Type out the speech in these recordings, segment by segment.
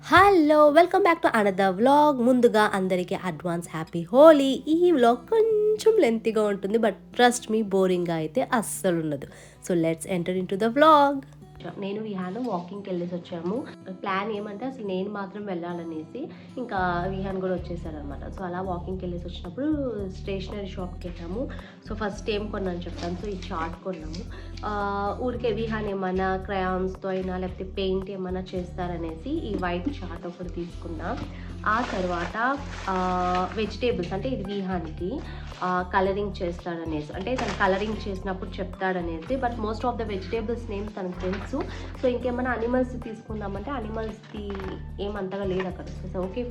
Hello welcome back to another vlog. ముందుగా అందరికీ advance happy Holi. ఈ వ్లాగ్ కొంచెం లెంతీగా ఉంటుంది, బట్ ట్రస్ట్ మీ, బోరింగ్గా అయితే అస్సలు ఉండదు. So let's enter in to the vlog. నేను విహాన్ వాకింగ్కి వెళ్ళేసి వచ్చాము. ప్లాన్ ఏమంటే అసలు నేను మాత్రం వెళ్ళాలనేసి, ఇంకా విహాన్ కూడా వచ్చేసారనమాట. సో అలా వాకింగ్కి వెళ్ళేసి వచ్చినప్పుడు స్టేషనరీ షాప్కి వెళ్ళాము. సో ఫస్ట్ ఏం కొన్నాను చెప్తాను. సో ఈ చార్ట్ కొన్నాము. ఊరికే విహాన్ ఏమైనా క్రయాన్స్తో అయినా లేకపోతే పెయింట్ ఏమైనా చేస్తారనేసి ఈ వైట్ చార్ట్ ఒకటి తీసుకున్నా. ఆ తర్వాత వెజిటేబుల్స్, అంటే ఇది విహాన్కి కలరింగ్ చేస్తాడనేసి, అంటే తను కలరింగ్ చేసినప్పుడు చెప్తాడనేసి, but most of the vegetables names తనకు తెలుసు. సో ఇంకేమైనా అనిమల్స్ తీసుకుందామంటే అనిమల్స్ది ఏమంతగా లేదు అక్కడ. సో ఓకే,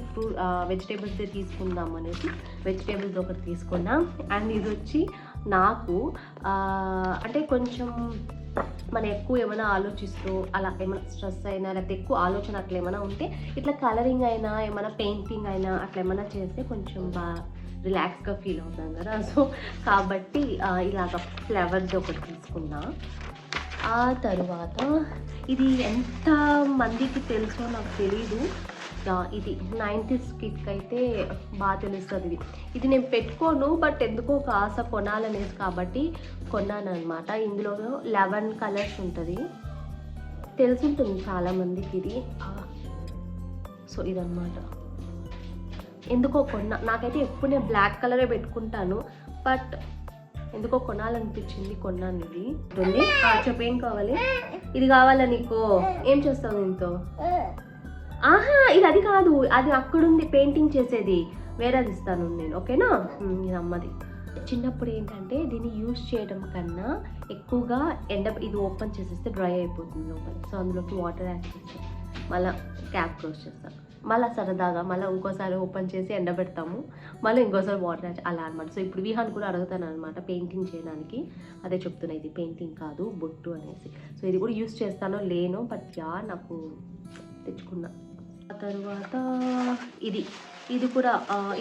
వెజిటేబుల్స్దే తీసుకుందాం అనేసి వెజిటేబుల్స్ ఒకటి తీసుకున్నాం. అండ్ ఇది వచ్చి నాకు అంటే కొంచెం మనం ఎక్కువ ఏమైనా ఆలోచిస్తూ అలా ఏమైనా స్ట్రెస్ అయినా లేకపోతే ఎక్కువ ఆలోచన అట్లా ఏమైనా ఉంటే ఇట్లా కలరింగ్ అయినా ఏమైనా పెయింటింగ్ అయినా అట్లా ఏమైనా చేస్తే కొంచెం బాగా రిలాక్స్గా ఫీల్ అవుతాం కదా. సో కాబట్టి ఇలాగ ఫ్లవర్స్ ఒకటి తీసుకున్నా. ఆ తర్వాత ఇది ఎంత మందికి తెలుసో నాకు తెలీదు, ఇది 90s కిడ్కి అయితే బాగా తెలుస్తుంది. ఇది నేను పెట్టుకోను, బట్ ఎందుకో ఒక ఆశ కొనాలనేసి కాబట్టి కొన్నాను అనమాట. ఇందులో 11 కలర్స్ ఉంటుంది, తెలుసుంటుంది చాలామందికి ఇది. సో ఇదన్నమాట, ఎందుకో కొన్నా. నాకైతే ఎప్పుడు నేను బ్లాక్ కలరే పెట్టుకుంటాను, బట్ ఎందుకో కొనాలనిపించింది, కొన్నాను. ఇది ఉంది. చెప్పు ఏం కావాలి? ఇది కావాలా నీకు? ఏం చేస్తావు దీంతో? ఆహా, ఇది అది కాదు, అది అక్కడుంది పెయింటింగ్ చేసేది, వేరేది ఇస్తాను నేను, ఓకేనా? ఇది అమ్మది. చిన్నప్పుడు ఏంటంటే దీన్ని యూజ్ చేయడం కన్నా ఎక్కువగా ఇది ఓపెన్ చేసేస్తే డ్రై అయిపోతుంది లోపల. సో అందులోకి వాటర్ యాడ్ చేసి మళ్ళీ క్యాప్ క్లోజ్ చేస్తాం. మళ్ళీ సరదాగా మళ్ళీ ఇంకోసారి ఓపెన్ చేసి ఎండబెడతాము, మళ్ళీ ఇంకోసారి వాటర్ యాడ్, అలా అనమాట. సో ఇప్పుడు విహాన్ కూడా అడుగుతాను అనమాట పెయింటింగ్ చేయడానికి. అదే చెప్తున్నా, ఇది పెయింటింగ్ కాదు బొట్టు అనేసి. సో ఇది కూడా యూజ్ చేస్తానో లేనో, బట్ నాకు తెచ్చుకున్నా. ఆ తర్వాత ఇది కూడా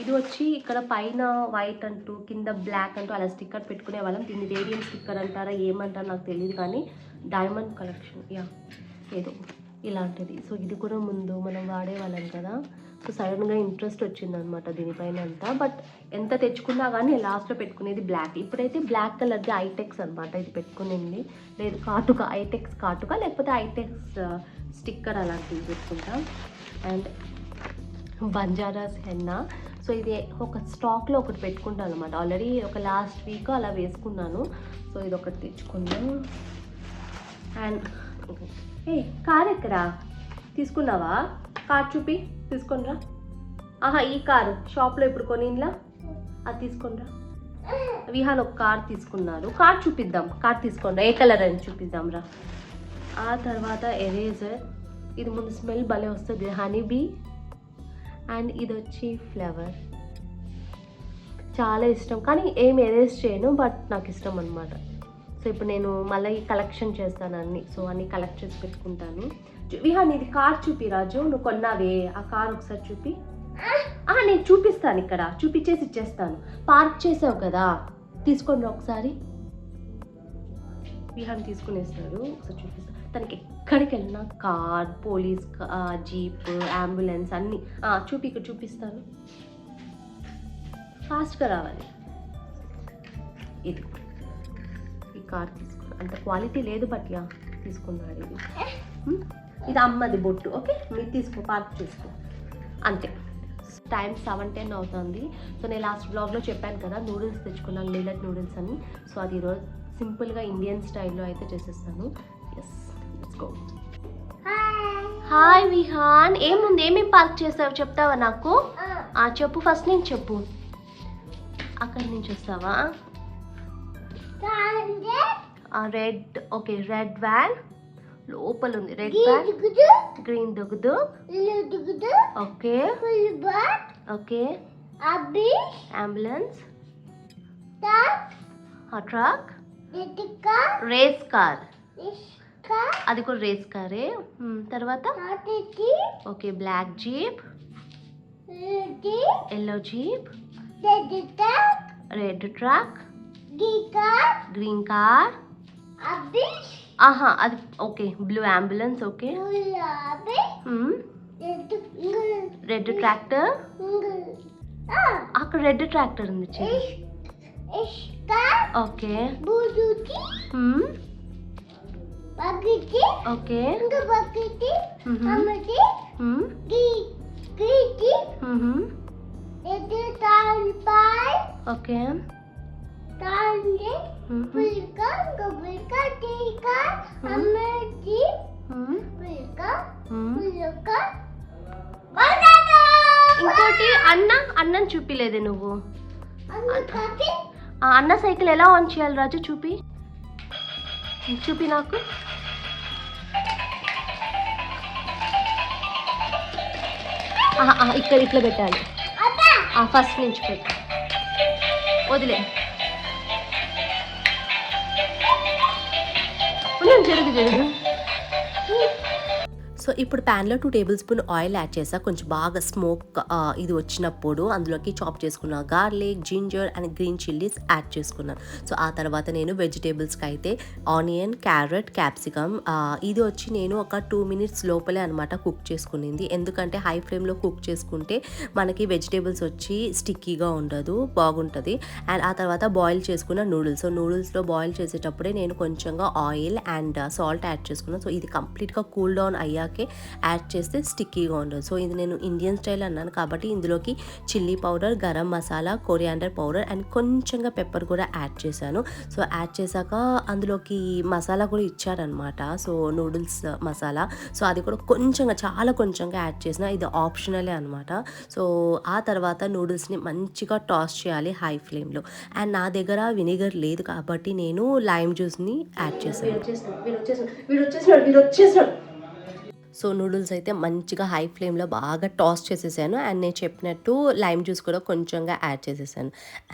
ఇది వచ్చి ఇక్కడ పైన వైట్ అంటూ కింద బ్లాక్ అంటూ అలా స్టిక్కర్ పెట్టుకునే వాళ్ళం. దీన్ని రేడియం స్టిక్కర్ అంటారా ఏమంటారో నాకు తెలియదు, కానీ డైమండ్ కలెక్షన్ ఏదో ఇలాంటిది. సో ఇది కూడా ముందు మనం వాడేవాళ్ళం కదా. సో సడన్గా ఇంట్రెస్ట్ వచ్చిందనమాట దీనిపైన అంతా, బట్ ఎంత తెచ్చుకున్నా కానీ లాస్ట్లో పెట్టుకునేది బ్లాక్. ఇప్పుడైతే బ్లాక్ కలర్ది ఐటెక్స్ అనమాట ఇది పెట్టుకునేది. లేదు కాటుక, ఐటెక్స్ కాటుక, లేకపోతే ఐటెక్స్ స్టిక్కర్ అలాంటివి పెట్టుకుంటాం. And బంజారాస్ henna. సో ఇది ఒక స్టాక్లో ఒకటి పెట్టుకుంటాను అనమాట. ఆల్రెడీ ఒక లాస్ట్ వీక్ అలా వేసుకున్నాను. సో ఇది ఒకటి తెచ్చుకున్నాను. అండ్ కార్ ఎక్కడా తీసుకున్నావా? కార్ చూపి, తీసుకొనిరా. ఆహా, ఈ కారు షాప్లో ఇప్పుడు కొనిలా, అది తీసుకొనిరా. విహాన్ ఒక కార్ తీసుకున్నారు, కార్ చూపిద్దాం, కార్ తీసుకోండి, ఏ కలర్ అని చూపిద్దాం రా. ఆ తర్వాత ఎరేజర్, ఇది ముందు స్మెల్ భలే వస్తుంది, హనీబీ. అండ్ ఇది వచ్చి ఫ్లవర్, చాలా ఇష్టం, కానీ ఏం ఎరేజ్ చేయను, బట్ నాకు ఇష్టం అనమాట. సో ఇప్పుడు నేను మళ్ళీ కలెక్షన్ చేస్తాను అన్ని. సో అన్ని కలెక్ట్ చేసి పెట్టుకుంటాను. విహాన్ ఇది కార్ చూపి రాజు, నువ్వు కొన్నావే ఆ కార్ ఒకసారి చూపి. నేను చూపిస్తాను, ఇక్కడ చూపించేసి ఇచ్చేస్తాను. పార్క్ చేసావు కదా, తీసుకోండి ఒకసారి. విహాన్ తీసుకునేస్తాడు, ఒకసారి చూపిస్తాను. తనకి ఎక్కడికి వెళ్ళినా కార్, పోలీస్, జీప్, అంబులెన్స్ అన్నీ ఇక్కడ చూపిస్తాను. ఫాస్ట్గా రావాలి. ఇది ఈ కార్ తీసుకున్నా, అంత క్వాలిటీ లేదు, బట్ తీసుకున్నాడు. ఇది అమ్మది బొట్టు, ఓకే మీరు తీసుకో, పార్క్ చేసుకో, అంతే. టైం 7:10 అవుతుంది. సో నేను లాస్ట్ బ్లాగ్లో చెప్పాను కదా నూడిల్స్ తెచ్చుకున్నాను, మిల్లెట్ నూడిల్స్ అని. సో అది ఈరోజు సింపుల్గా ఇండియన్ స్టైల్లో అయితే చేసేస్తాను. Yes, let's go. Hi Vihaan, ఏముంది, ఏమేమి పార్క్ చేస్తావు చెప్తావా నాకు? చెప్పు, ఫస్ట్ నేను చెప్పు. అక్కడి నుంచి వస్తావా? రెడ్, ఓకే, రెడ్ వ్యాన్ లోపల ఉంది. రెడ్ వ్యాన్, గ్రీన్ దుగుదు, okay okay, ambulance, truck, race car, అది కూడా రేస్ కారే. తర్వాత okay, black jeep, yellow jeep, red truck, green car, అది okay, blue ambulance, okay, red tractor, అక్కడ రెడ్ ట్రాక్టర్ ఉంది చూడు. ఓకే ఓకే ఓకే ఇంకోటి అన్నం చూపిలేదే నువ్వు. అన్న సైకిల్ ఎలా ఆన్ చేయాలి రాజు? చూపి నాకు. ఇక్కడ ఇట్లా పెట్టాలి. ఫస్ట్ నుంచి పెట్టు, వదిలే. జరుగు. సో ఇప్పుడు ప్యాన్లో 2 టేబుల్ స్పూన్ ఆయిల్ యాడ్ చేసా. కొంచెం బాగా స్మోక్ ఇది వచ్చినప్పుడు అందులోకి చాప్ చేసుకున్న garlic, ginger and green chillies add చేసుకున్నాను. సో ఆ తర్వాత నేను వెజిటేబుల్స్కి అయితే ఆనియన్, క్యారెట్, క్యాప్సికమ్ ఇది వచ్చి నేను ఒక 2 మినిట్స్ లోపలే అనమాట కుక్ చేసుకునింది. ఎందుకంటే హై ఫ్లేమ్లో కుక్ చేసుకుంటే మనకి వెజిటేబుల్స్ వచ్చి స్టిక్కీగా ఉండదు, బాగుంటుంది. అండ్ ఆ తర్వాత బాయిల్ చేసుకున్న నూడిల్స్. సో నూడిల్స్లో బాయిల్ చేసేటప్పుడే నేను కొంచెంగా ఆయిల్ అండ్ సాల్ట్ యాడ్ చేసుకున్నాను. సో ఇది కంప్లీట్గా కూల్ డౌన్ అయ్యాకే యాడ్ చేస్తే స్టిక్కీగా ఉండదు. సో ఇది నేను ఇండియన్ స్టైల్ అన్నాను కాబట్టి ఇందులోకి chilli powder, garam masala, coriander powder and కొంచెంగా పెప్పర్ కూడా యాడ్ చేశాను. సో యాడ్ చేశాక అందులోకి మసాలా కూడా ఇచ్చారనమాట. So noodles masala. సో అది కూడా చాలా కొంచెంగా యాడ్ చేసిన, ఇది ఆప్షనలే అనమాట. సో ఆ తర్వాత నూడిల్స్ని మంచిగా టాస్ చేయాలి హై ఫ్లేమ్లో. అండ్ నా దగ్గర వినిగర్ లేదు కాబట్టి నేను లైమ్ జ్యూస్ని యాడ్ చేశాను. సో నూడిల్స్ అయితే మంచిగా హై ఫ్లేమ్లో బాగా టాస్ చేసేసాను. అండ్ నేను చెప్పినట్టు లైమ్ జ్యూస్ కూడా కొంచెంగా యాడ్ చేసేసాను.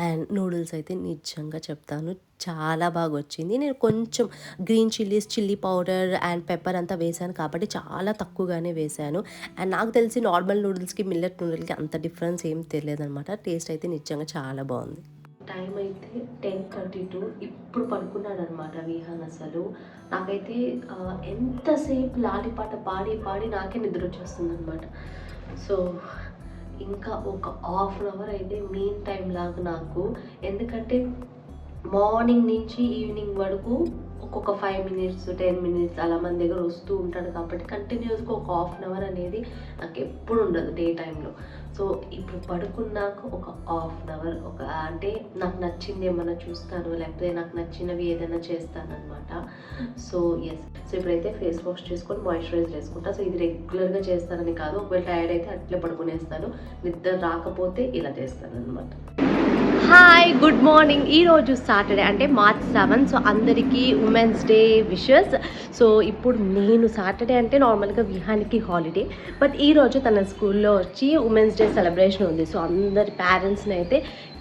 అండ్ నూడిల్స్ అయితే నిజంగా చెప్తాను చాలా బాగా వచ్చింది. నేను కొంచెం green chillies, chilli powder and pepper అంతా వేసాను కాబట్టి చాలా తక్కువగానే వేసాను. అండ్ నాకు తెలిసి నార్మల్ నూడిల్స్కి మిల్లెట్ నూడిల్స్కి అంత డిఫరెన్స్ ఏం తెలియదు అనమాట. టేస్ట్ అయితే నిజంగా చాలా బాగుంది. టైం అయితే 10:32. ఇప్పుడు పడుకున్నాడు అనమాట విహాన్. అసలు నాకైతే ఎంతసేపు లాలిపాట పాడి నాకే నిద్ర వచ్చేస్తుంది అనమాట. సో ఇంకా ఒక హాఫ్ అన్ అవర్ అయితే మెయిన్ టైం లాగా నాకు. ఎందుకంటే మార్నింగ్ నుంచి ఈవినింగ్ వరకు ఒక్కొక్క 5 మినిట్స్ 10 మినిట్స్ అలా మన దగ్గర వస్తూ ఉంటాడు కాబట్టి కంటిన్యూస్గా ఒక హాఫ్ అన్ అవర్ అనేది నాకు ఎప్పుడు ఉండదు డే టైంలో. సో ఇప్పుడు పడుకున్నాక ఒక హాఫ్ అన్ అవర్ అంటే నాకు నచ్చింది ఏమన్నా చూస్తాను, లేకపోతే నాకు నచ్చినవి ఏదైనా చేస్తానన్నమాట. సో సో ఇప్పుడైతే ఫేస్ వాష్ చేసుకొని మాయిశ్చరైజర్ వేసుకుంటా. సో ఇది రెగ్యులర్గా చేస్తానని కాదు, ఒకవేళ టైర్డ్ అయితే అట్లే పడుకునేస్తాను, నిద్ర రాకపోతే ఇలా చేస్తాను అనమాట. Hi, good morning. ఈరోజు సాటర్డే అంటే March 7. సో అందరికీ ఉమెన్స్ డే విషెస్. సో ఇప్పుడు నేను సాటర్డే అంటే నార్మల్గా విహానికి హాలిడే, బట్ ఈరోజు తన స్కూల్లో వచ్చి ఉమెన్స్ డే సెలబ్రేషన్ ఉంది. సో అందరి పేరెంట్స్ని అయితే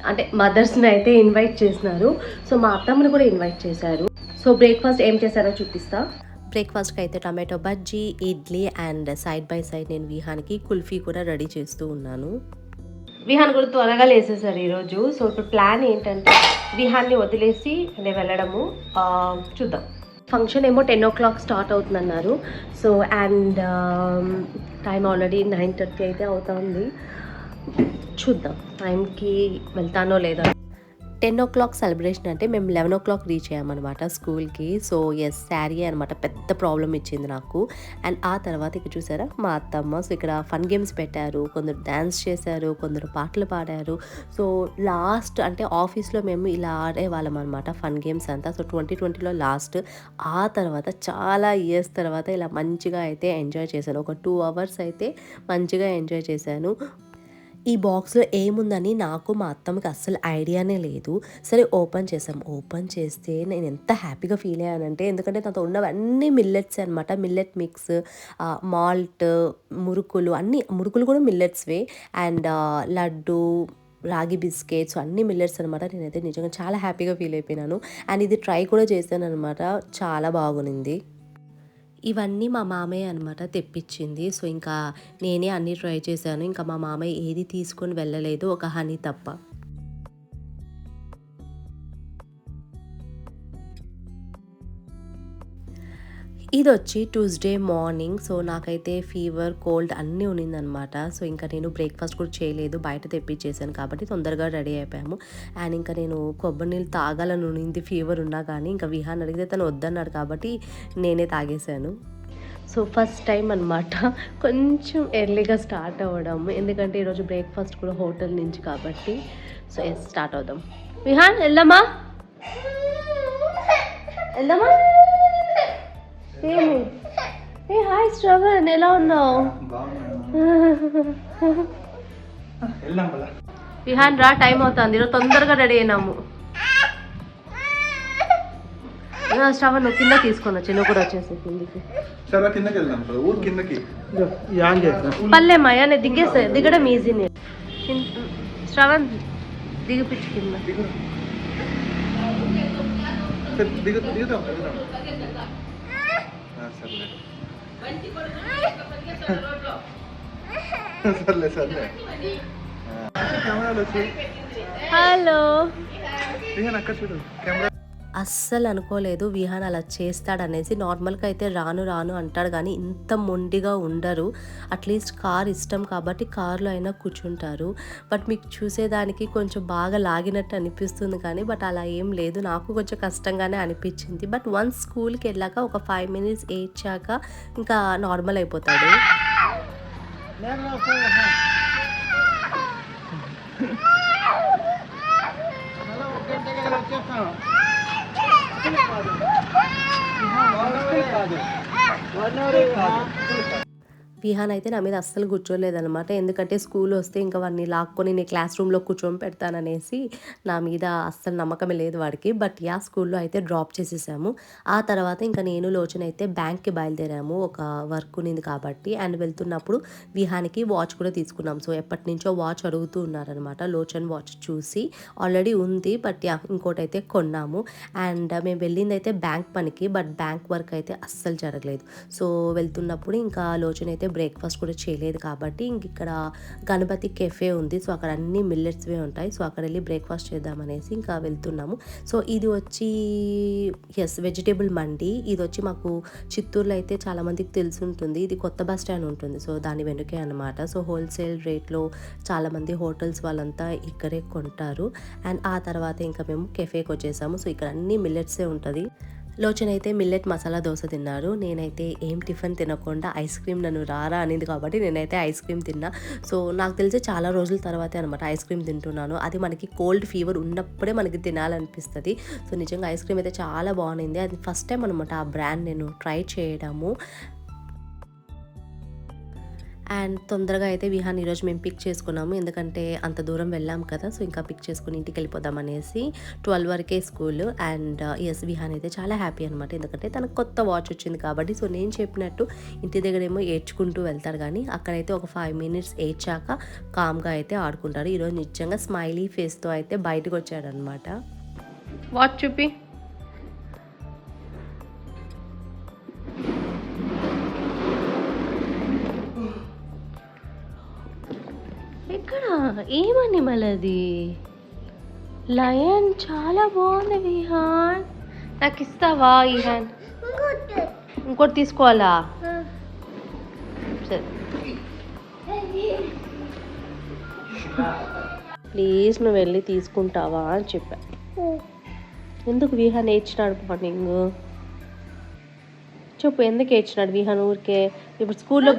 అంటే మదర్స్ని అయితే ఇన్వైట్ చేసినారు. సో మా అత్తమ్మని కూడా ఇన్వైట్ చేశారు. సో బ్రేక్ఫాస్ట్ ఏం చేశారో చూపిస్తా. బ్రేక్ఫాస్ట్కి అయితే tomato bajji, idli and side by side నేను విహానికి కుల్ఫీ కూడా రెడీ చేస్తూ ఉన్నాను. విహాన్ కూడా త్వరగా లేసేసారు ఈరోజు. సో ఇప్పుడు ప్లాన్ ఏంటంటే విహాన్ని వదిలేసి నేను వెళ్ళడము. చూద్దాం. ఫంక్షన్ ఏమో 10 o'clock స్టార్ట్ అవుతుందన్నారు. సో అండ్ టైం ఆల్రెడీ 9:30 అయితే అవుతుంది. చూద్దాం టైంకి వెళ్తానో లేదో. 10 o'clock సెలబ్రేషన్ అంటే మేము 11 o'clock రీచ్ అయ్యామన్నమాట స్కూల్కి. సో శారీ అనమాట పెద్ద ప్రాబ్లం ఇచ్చింది నాకు. అండ్ ఆ తర్వాత ఇక్కడ చూసారా మా అత్తమ్మ. సో ఇక్కడ ఫన్ గేమ్స్ పెట్టారు, కొందరు డ్యాన్స్ చేశారు, కొందరు పాటలు పాడారు. సో లాస్ట్ అంటే ఆఫీస్లో మేము ఇలా ఆడేవాళ్ళం అనమాట ఫన్ గేమ్స్ అంతా. సో 2020లో లాస్ట్. ఆ తర్వాత చాలా ఇయర్స్ తర్వాత ఇలా మంచిగా అయితే ఎంజాయ్ చేశాను. ఒక 2 hours అయితే మంచిగా ఎంజాయ్ చేశాను. ఈ బాక్స్లో ఏముందని నాకు మా అత్తమ్మకి అస్సలు ఐడియానే లేదు. సరే ఓపెన్ చేసాం. ఓపెన్ చేస్తే నేను ఎంత హ్యాపీగా ఫీల్ అయ్యానంటే, ఎందుకంటే నాతో ఉన్నవన్నీ మిల్లెట్స్ అనమాట. మిల్లెట్ మిక్స్, మాల్ట్, మురుకులు కూడా మిల్లెట్స్వే. అండ్ లడ్డు, రాగి బిస్కెట్స్ అన్నీ మిల్లెట్స్ అనమాట. నేనైతే నిజంగా చాలా హ్యాపీగా ఫీల్ అయిపోయినాను. అండ్ ఇది ట్రై కూడా చేశాను అనమాట, చాలా బాగుంది. ఇవన్నీ మా మామయ్య అనమాట తెప్పించింది. సో ఇంకా నేనే అన్నీ ట్రై చేశాను. ఇంకా మా మామయ్య ఏది తీసుకొని వెళ్ళలేదు, ఒక హనీ తప్ప. ఇదొచ్చి ట్యూస్డే మార్నింగ్. సో నాకైతే ఫీవర్, కోల్డ్ అన్నీ ఉన్నిందనమాట. సో ఇంకా నేను బ్రేక్ఫాస్ట్ కూడా చేయలేదు, బయట తెప్పించేసాను కాబట్టి తొందరగా రెడీ అయిపోయాము. అండ్ ఇంకా నేను కొబ్బరి నీళ్ళు తాగాలని ఉన్నింది ఫీవర్ ఉన్నా కానీ, ఇంకా విహాన్ అడిగితే తను వద్దన్నాడు కాబట్టి నేనే తాగేశాను. సో ఫస్ట్ టైం అనమాట కొంచెం ఎర్లీగా స్టార్ట్ అవ్వడం, ఎందుకంటే ఈరోజు బ్రేక్ఫాస్ట్ కూడా హోటల్ నుంచి కాబట్టి. సో స్టార్ట్ అవుదాం. విహాన్ వెళ్దామా వెళ్దామా? ఏమి ఏ హాయ్ శ్రవణ్, ఎలా ఉన్నావు? విహాన్ రా, టైం అవుతుంది, ఈరోజు తొందరగా రెడీ అయినాము. శ్రవణ్ నువ్వు కింద తీసుకొని వచ్చి, నువ్వు కూడా వచ్చేసి కిందికి. పల్లెమాయా నేను దిగేస్తా, దిగడం ఈజీ. నేను శ్రవణ్ దిగిపిచ్చు కింద. హలో. అస్సలు అనుకోలేదు విహాన్ అలా చేస్తాడనేసి. నార్మల్గా అయితే రాను రాను అంటాడు కానీ ఇంత మొండిగా ఉండరు. అట్లీస్ట్ కార్ ఇష్టం కాబట్టి కార్లో అయినా కూర్చుంటారు. బట్ మీకు చూసేదానికి కొంచెం బాగా లాగినట్టు అనిపిస్తుంది కానీ బట్ అలా ఏం లేదు. నాకు కొంచెం కష్టంగానే అనిపించింది. బట్ వన్స్ స్కూల్కి వెళ్ళాక ఒక 5 minutes ఏడ్చాక ఇంకా నార్మల్ అయిపోతాడు. విహాన్ అయితే నా మీద అస్సలు కూర్చోలేదనమాట. ఎందుకంటే స్కూల్ వస్తే ఇంకా వాడిని లాక్కొని నేను క్లాస్ రూమ్లో కూర్చొని పెడతాననేసి నా మీద అస్సలు నమ్మకమే లేదు వాడికి. బట్ స్కూల్లో అయితే డ్రాప్ చేసేసాము. ఆ తర్వాత ఇంకా నేను లోచన అయితే బ్యాంక్కి బయలుదేరాము, ఒక వర్క్ ఉన్నింది కాబట్టి. అండ్ వెళ్తున్నప్పుడు విహాన్కి వాచ్ కూడా తీసుకున్నాం. సో ఎప్పటి నుంచో వాచ్ అడుగుతూ ఉన్నారనమాట. లోచన్ వాచ్ చూసి ఆల్రెడీ ఉంది, బట్ ఇంకోటి అయితే కొన్నాము. అండ్ మేము వెళ్ళింది అయితే బ్యాంక్ పనికి, బట్ బ్యాంక్ వర్క్ అయితే అస్సలు జరగలేదు. సో వెళ్తున్నప్పుడు ఇంకా లోచన అయితే బ్రేక్ఫాస్ట్ కూడా చేయలేదు కాబట్టి ఇంక ఇక్కడ గణపతి కెఫే ఉంది. సో అక్కడ అన్ని మిల్లెట్స్వే ఉంటాయి. సో అక్కడ వెళ్ళి బ్రేక్ఫాస్ట్ చేద్దామనేసి ఇంకా వెళ్తున్నాము. సో ఇది వచ్చి వెజిటేబుల్ మండి. ఇది వచ్చి మాకు చిత్తూరులో అయితే చాలామందికి తెలిసి ఉంటుంది. ఇది కొత్త బస్ స్టాండ్ ఉంటుంది. సో దాని వెనుకే అనమాట. సో హోల్సేల్ రేట్లో చాలామంది హోటల్స్ వాళ్ళంతా ఇక్కడే కొంటారు. అండ్ ఆ తర్వాత ఇంకా మేము కెఫేకి వచ్చేసాము. సో ఇక్కడ అన్ని మిల్లెట్సే ఉంటుంది. లోచన్ అయితే మిల్లెట్ మసాలా దోశ తిన్నారు. నేనైతే ఏం టిఫిన్ తినకుండా ఐస్ క్రీమ్ నన్ను రారా అనేది కాబట్టి నేనైతే ఐస్ క్రీమ్ తిన్నా. సో నాకు తెలిసి చాలా రోజుల తర్వాతే అనమాట ఐస్ క్రీమ్ తింటున్నాను. అది మనకి కోల్డ్ ఫీవర్ ఉన్నప్పుడే మనకి తినాలనిపిస్తుంది. సో నిజంగా ఐస్ క్రీమ్ అయితే చాలా బాగుంది. అది ఫస్ట్ టైం అనమాట ఆ బ్రాండ్ నేను ట్రై చేయడము. అండ్ తొందరగా అయితే విహాన్ ఈరోజు మేము పిక్ చేసుకున్నాము, ఎందుకంటే అంత దూరం వెళ్ళాం కదా. సో ఇంకా పిక్ చేసుకుని ఇంటికి వెళ్ళిపోదాం అనేసి. 12 వరకే స్కూల్. అండ్ విహాన్ అయితే చాలా హ్యాపీ అనమాట, ఎందుకంటే తనకు కొత్త వాచ్ వచ్చింది కాబట్టి. సో నేను చెప్పినట్టు ఇంటి దగ్గర ఏమో ఏడ్చుకుంటూ వెళ్తారు కానీ అక్కడైతే ఒక 5 minutes ఏడ్చాక కామ్గా అయితే ఆడుకుంటారు. ఈరోజు నిజంగా స్మైలీ ఫేస్తో అయితే బయటకు వచ్చాడనమాట. వాచ్ చూపి. ఎక్కడ ఏమని మళ్ళీ లయన్ చాలా బాగుంది విహాన్, నాకు ఇస్తావా? విహాన్ ఇంకోటి తీసుకోవాలా? సరే ప్లీజ్ నువ్వు వెళ్ళి తీసుకుంటావా అని చెప్పా. ఎందుకు విహాన్ ఏడ్చినాడు మార్నింగ్? చెప్పు ఎందుకు ఏడ్చినాడు విహాన్? ఊరికే ఇప్పుడు స్కూల్లో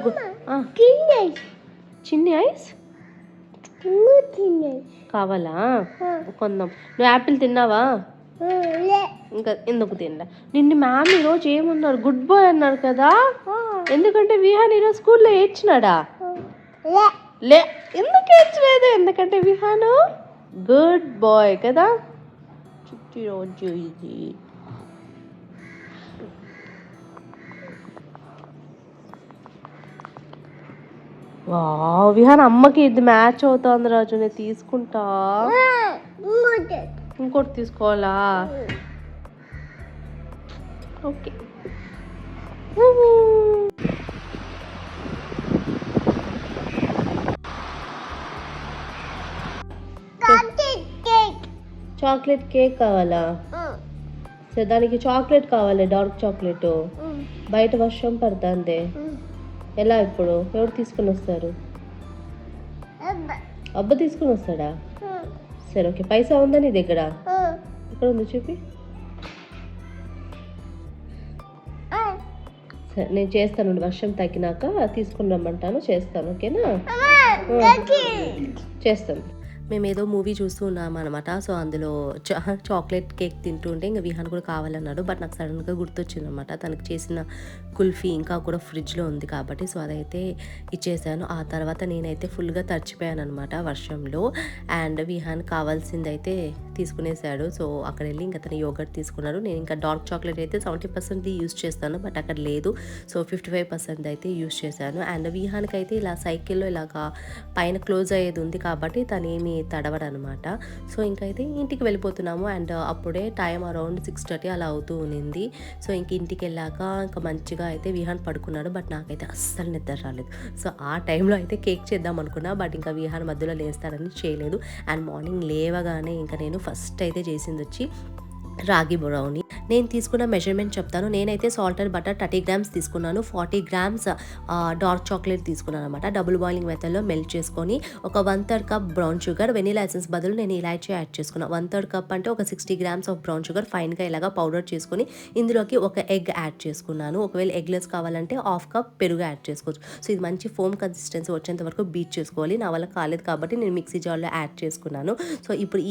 చిన్ని ఐస్ కావాలా? కొందాం. నువ్వు యాపిల్ తిన్నావా? ఇంకా ఎందుకు తిన్నా? నిన్ను మ్యామ్ ఈరోజు ఏమన్నారు? గుడ్ బాయ్ అన్నారు కదా. ఎందుకంటే విహాన్ ఈరోజు స్కూల్లో ఏడ్చినాడా? లే, ఎందుకు ఏడ్చలేదు? ఎందుకంటే విహాన్ గుడ్ బాయ్ కదా. రోజు ఇది విహాన్ అమ్మకి ఇది మ్యాచ్ అవుతుంది రాజు, నేను తీసుకుంటా. ఇంకోటి తీసుకోవాలా? ఓకే. చాక్లెట్ కేక్ కావాలా? సో దానికి చాక్లెట్ కావాలి, డార్క్ చాక్లెట్. బయట వర్షం పడుతుంది. ఎలా ఇప్పుడు ఎవరు తీసుకుని వస్తారు? అబ్బ తీసుకుని వస్తాడా? సరే ఓకే. పైసా ఉందా నీ దగ్గర? ఎక్కడ ఉంది చూపి. సరే నేను చేస్తాను, వర్షం తగ్గినాక తీసుకుని రమ్మంటాను, చేస్తాను. ఓకేనా? చేస్తాను. మేమేదో మూవీ చూస్తూ ఉన్నాం అనమాట. సో అందులో చాక్లెట్ కేక్ తింటుంటే ఇంకా విహాన్ కూడా కావాలన్నాడు. బట్ నాకు సడన్గా గుర్తొచ్చింది అనమాట, తనకు చేసిన కుల్ఫీ ఇంకా కూడా ఫ్రిడ్జ్లో ఉంది కాబట్టి. సో అదైతే ఇచ్చేసాను. ఆ తర్వాత నేనైతే ఫుల్గా తడిచిపోయాను అనమాట వర్షంలో. అండ్ విహాన్ కావాల్సింది అయితే తీసుకునేసాడు. సో అక్కడ వెళ్ళి ఇంకా తను యోగర్ట్ తీసుకున్నాడు. నేను ఇంకా డార్క్ చాక్లెట్ అయితే 70% యూస్ చేస్తాను, బట్ అక్కడ లేదు. సో 55% అయితే యూస్ చేశాను. అండ్ విహాన్కి అయితే ఇలా సైకిల్లో ఇలాగా పైన క్లోజ్ అయ్యేది ఉంది కాబట్టి తను ఏమి తడవడనమాట. సో ఇంకైతే ఇంటికి వెళ్ళిపోతున్నాము. అండ్ అప్పుడే టైం అరౌండ్ 6:30 అలా అవుతూ ఉన్నింది. సో ఇంక ఇంటికి వెళ్ళాక ఇంకా మంచిగా అయితే విహాన్ పడుకున్నాడు. బట్ నాకైతే అస్సలు నిద్ర రాలేదు. సో ఆ టైంలో అయితే కేక్ చేద్దాం అనుకున్నా, బట్ ఇంకా విహాన్ మధ్యలో లేస్తాడని చేయలేదు. అండ్ మార్నింగ్ లేవగానే ఇంకా నేను ఫస్ట్ అయితే చేసింది వచ్చి రాగి బ్రౌనీ. నేను తీసుకున్న మెజర్మెంట్ చెప్తాను. నేనైతే సాల్టెడ్ బటర్ 30 grams తీసుకున్నాను. 40 grams డార్క్ చాక్లెట్ తీసుకున్నాను అనమాట. డబుల్ బాయిలింగ్ మెథడ్లో మెల్ట్ చేసుకొని ఒక 1/3 cup brown sugar, vanilla essence బదులు నేను ఇలాచీ యాడ్ చేసుకున్నాను. 1/3 కప్ అంటే ఒక 60 grams ఆఫ్ బ్రౌన్ షుగర్ ఫైన్గా ఇలాగా పౌడర్ చేసుకొని ఇందులోకి ఒక ఎగ్ యాడ్ చేసుకున్నాను. ఒకవేళ ఎగ్లెస్ కావాలంటే 1/2 కప్ పెరుగు యాడ్ చేసుకోవచ్చు. సో ఇది మంచి ఫోమ్ కన్సిస్టెన్సీ వచ్చేంత వరకు బీట్ చేసుకోవాలి. నా వల్ల కాలేదు కాబట్టి నేను మిక్సీ జార్లో యాడ్ చేసుకున్నాను. సో ఇప్పుడు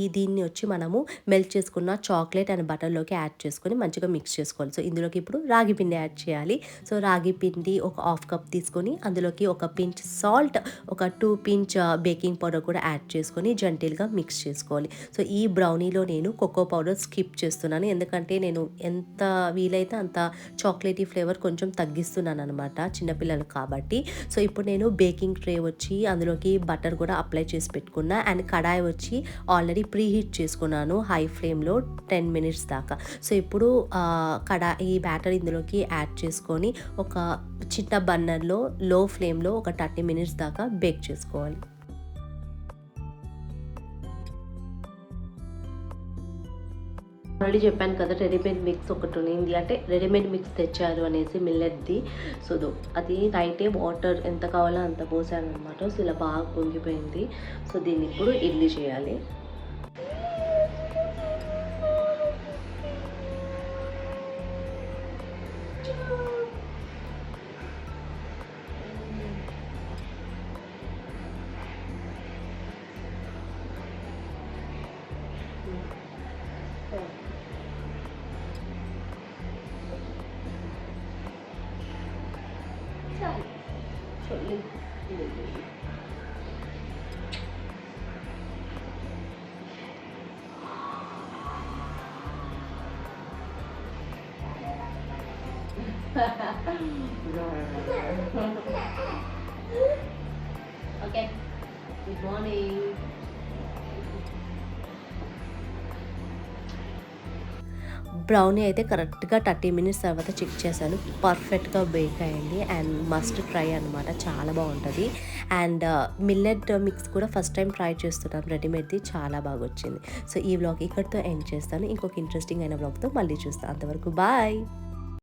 ఈ దీన్ని వచ్చి మనము మెల్ట్ చేసుకున్న చాక్లెట్ అండ్ బటర్లోకి యాడ్ చేసుకొని మంచిగా మిక్స్ చేసుకోవాలి. సో ఇందులోకి ఇప్పుడు రాగి పిండి యాడ్ చేయాలి. సో రాగి పిండి ఒక 1/2 కప్ తీసుకొని అందులోకి ఒక పించ్ సాల్ట్, ఒక 2 pinch బేకింగ్ పౌడర్ కూడా యాడ్ చేసుకొని జెంటిల్గా మిక్స్ చేసుకోవాలి. సో ఈ బ్రౌనీలో నేను కోకో పౌడర్ స్కిప్ చేస్తున్నాను, ఎందుకంటే నేను ఎంత వీలైతే అంత చాక్లెటీ ఫ్లేవర్ కొంచెం తగ్గిస్తున్నాను అనమాట చిన్నపిల్లలు కాబట్టి. సో ఇప్పుడు నేను బేకింగ్ ట్రే వచ్చి అందులోకి బటర్ కూడా అప్లై చేసి పెట్టుకున్నా. అండ్ కడాయి వచ్చి ఆల్రెడీ ప్రీ హీట్ చేసుకున్నాను హై ఫ్లేమ్లో 10 minutes దాకా. సో ఇప్పుడు ఈ బ్యాటర్ ఇందులోకి యాడ్ చేసుకొని ఒక చిన్న బర్నర్లో లో ఫ్లేమ్లో ఒక 30 minutes దాకా బేక్ చేసుకోవాలి. ఆల్రెడీ చెప్పాను కదా, రెడీమేడ్ మిక్స్ ఒకటి ఉన్నింది, అంటే రెడీమేడ్ మిక్స్ తెచ్చారు అనేసి మిల్లెట్ది. సో అది నైటే వాటర్ ఎంత కావాలో అంత పోసాను అనమాట. సో ఇలా బాగా పొంగిపోయింది. సో దీన్ని ఇప్పుడు ఇడ్లీ చేయాలి. Okay. Good morning. బ్రౌనీ అయితే కరెక్ట్గా 30 minutes తర్వాత చెక్ చేశాను, పర్ఫెక్ట్గా బేక్ అయింది. అండ్ మస్ట్ ట్రై అనమాట, చాలా బాగుంటుంది. అండ్ మిల్లెట్ మిక్స్ కూడా ఫస్ట్ టైం ట్రై చేస్తున్నాను రెడీమేడ్ది, చాలా బాగా వచ్చింది. సో ఈ వ్లాగ్ ఇక్కడితో ఎండ్ చేస్తాను. ఇంకొక ఇంట్రెస్టింగ్ అయిన వ్లాగ్తో మళ్ళీ చూస్తాను. అంతవరకు బాయ్.